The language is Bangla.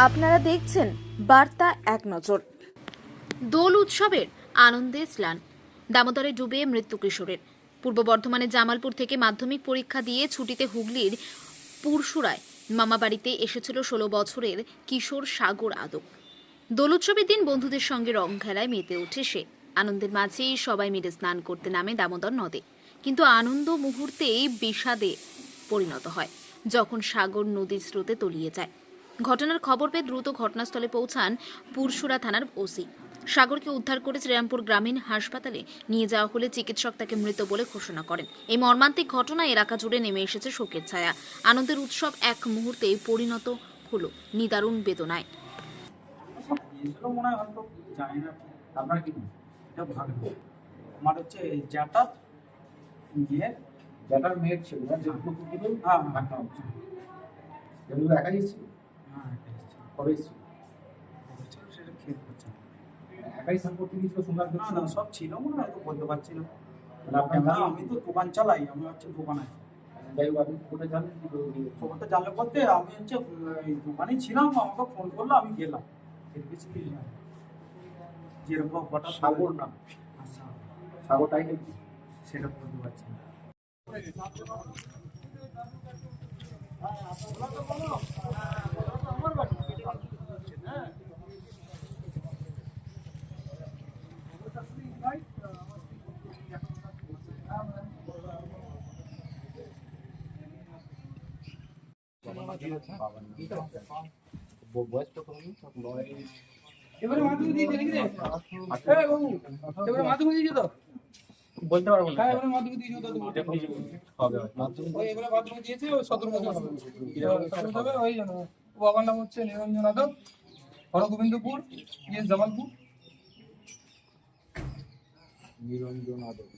আপনারা দেখছেন বার্তা এক নজর। দোল উৎসবের আনন্দে স্নান, দামোদরে ডুবে মৃত্যু কিশোরের। পূর্ব বর্ধমানের জামালপুর থেকে মাধ্যমিক পরীক্ষা দিয়ে ছুটিতে হুগলির পুরসুরায় মামাবাড়িতে এসেছিল 16 বছরের কিশোর সাগর আদক। দোল উৎসবের দিন বন্ধুদের সঙ্গে রং খেলায় মেতে ওঠে সে। আনন্দের মাঝেই সবাই মিলে স্নান করতে নামে দামোদর নদে, কিন্তু আনন্দ মুহূর্তেই বিষাদে পরিণত হয় যখন সাগর নদীর স্রোতে তলিয়ে যায়। ঘটনার খবর পেয়ে দ্রুত ঘটনাস্থলে পৌঁছান পুরসুরা থানার ওসি। সাগরকে উদ্ধার করে শ্রীরামপুর গ্রামীণ হাসপাতালে নিয়ে যাওয়া হলে চিকিৎসক তাকে মৃত বলে ঘোষণা করেন। এই মর্মান্তিক ঘটনায় এলাকা জুড়ে নেমে এসেছে শোকের ছায়া। আনন্দের উৎসব এক মুহূর্তেই পরিণত হলো নিদারুণ বেদনায়। আপনার কি এটা ভাগ্য। আমার হচ্ছে জ্যাঠার মেয়ের জ্যাঠার মেয়ের ছিল না যে পুকুর হ্যাঁ যেগুলো একাই এসেছিল। হ্যাঁ একাই এসেছিল। কবে এসেছিল? সেটা খেয়াল করছে একাই স্নান করতে গিয়েছিল সোমবার? না না সব ছিল, মনে হয়তো বলতে পারছি না। আমি তো দোকান চালাই, আমি হচ্ছে দোকান আছে। যাই হোক, আপনি খবরটা জানলেন কি করে? খবরটা জানলে বলতে আমি হচ্ছে দোকানেই ছিলাম, আমাকে ফোন করলো, আমি গেলাম। এর বেশি কিছু না। যেরকম হঠাৎ সাগর না, আচ্ছা সাগরটাই সেটা বলতে পারছি না। বয়স কত হলো? এবারে মাধ্যমিক দিয়েছে নাকি রে? এই বাবু, এবারে মাধ্যমিক দিয়েছে তো? বলতে পারবো না। হ্যাঁ, এবারে মাধ্যমিক দিয়েছে তো তুমি। হবে মাধ্যমিক। ওই এবারে মাধ্যমিক দিয়েছে, ওই 17 বছর হবে। 17 হবে, ওই জানো। ও বাবার নাম হচ্ছে নিরঞ্জন আদক, হরগোবিন্দপুর, জামালপুর। নিরঞ্জন আদক।